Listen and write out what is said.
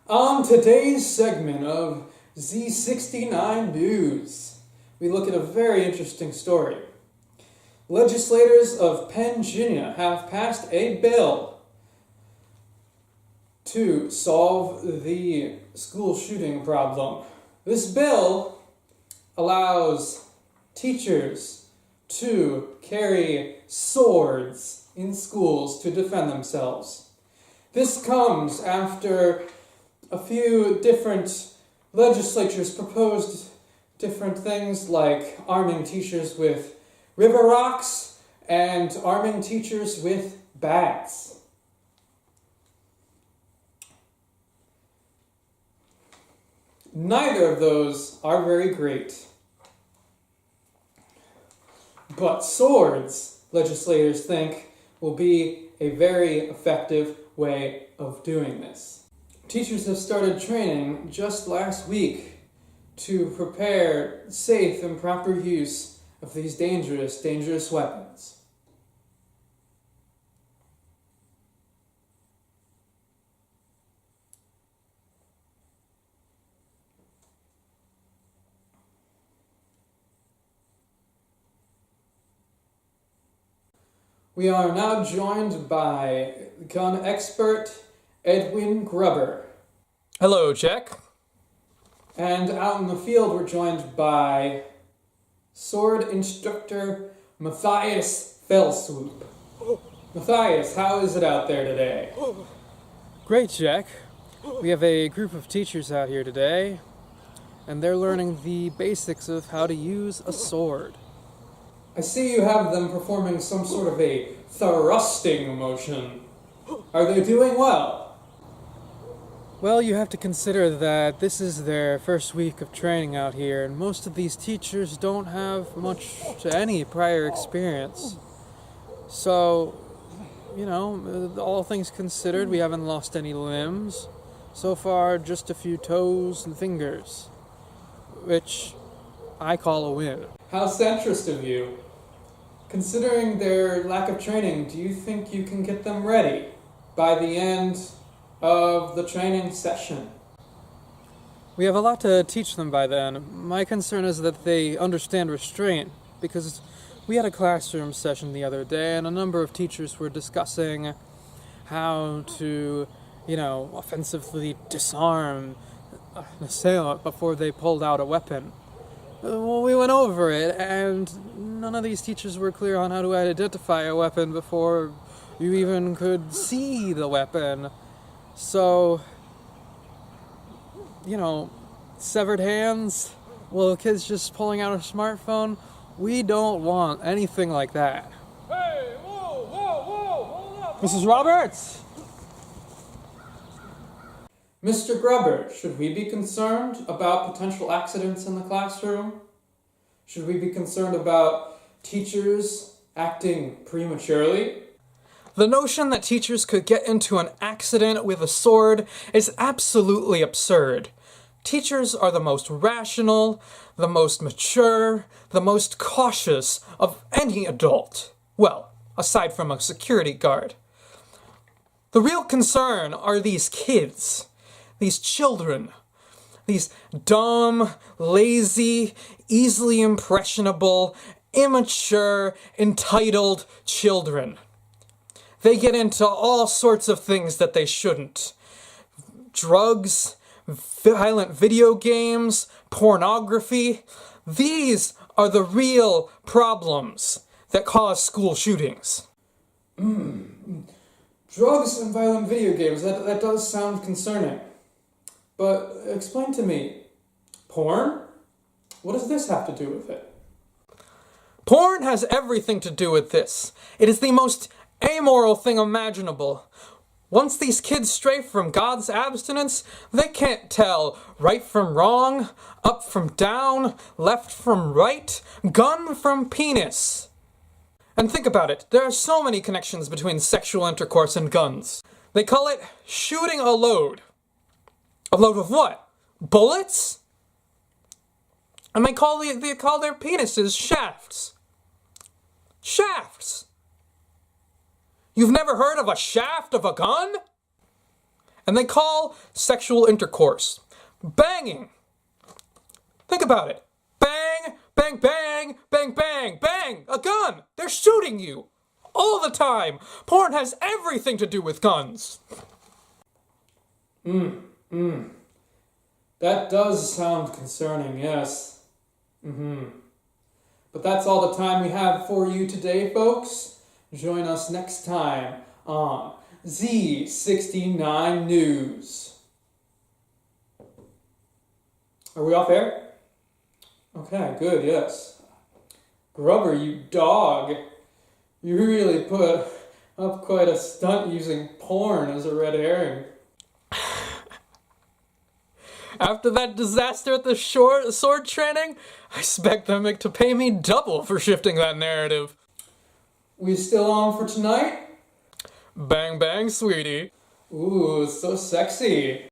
On today's segment of Z69 News, we look at a very interesting story. Legislators of Pennsylvania have passed a bill to solve the school shooting problem. This bill allows teachers to carry swords in schools to defend themselves. This comes after a few different legislatures proposed different things like arming teachers with river rocks and arming teachers with bats. Neither of those are very great. But swords, legislators think, will be a very effective way of doing this. Teachers have started training just last week to prepare safe and proper use of these dangerous weapons. We are now joined by gun expert Edwin Gruber. Hello, Jack. And out in the field we're joined by sword instructor Matthias Fellswoop. Matthias, how is it out there today? Great, Jack. We have a group of teachers out here today, and they're learning the basics of how to use a sword. I see you have them performing some sort of a thrusting motion. Are they doing well? Well, you have to consider that this is their first week of training out here, and most of these teachers don't have much to any prior experience. So, all things considered, we haven't lost any limbs. So far, just a few toes and fingers, which I call a win. How centrist of you. Considering their lack of training, do you think you can get them ready by the end of the training session? We have a lot to teach them by then. My concern is that they understand restraint, because we had a classroom session the other day and a number of teachers were discussing how to, offensively disarm an assailant before they pulled out a weapon. Well, we went over it, and none of these teachers were clear on how to identify a weapon before you even could see the weapon. So, severed hands, little kids just pulling out a smartphone. We don't want anything like that. Hey, whoa, hold up. Mrs. Roberts! Mr. Gruber, should we be concerned about potential accidents in the classroom? Should we be concerned about teachers acting prematurely? The notion that teachers could get into an accident with a sword is absolutely absurd. Teachers are the most rational, the most mature, the most cautious of any adult. Well, aside from a security guard. The real concern are these kids. These children, these dumb, lazy, easily impressionable, immature, entitled children. They get into all sorts of things that they shouldn't. Drugs, violent video games, pornography. These are the real problems that cause school shootings. Drugs and violent video games, that does sound concerning. But explain to me, porn? What does this have to do with it? Porn has everything to do with this. It is the most amoral thing imaginable. Once these kids stray from God's abstinence, they can't tell right from wrong, up from down, left from right, gun from penis. And think about it, there are so many connections between sexual intercourse and guns. They call it shooting a load. A load of what? Bullets? And they call their penises shafts. Shafts! You've never heard of a shaft of a gun? And they call sexual intercourse banging. Think about it. Bang, bang, bang, bang, bang, bang, a gun. They're shooting you all the time. Porn has everything to do with guns. That does sound concerning, yes. But that's all the time we have for you today, folks. Join us next time on Z69 News. Are we off air? Okay, good, yes. Grubber, you dog. You really put up quite a stunt using porn as a red herring. After that disaster at the sword training, I expect them to pay me double for shifting that narrative. We still on for tonight? Bang bang, sweetie. Ooh, so sexy.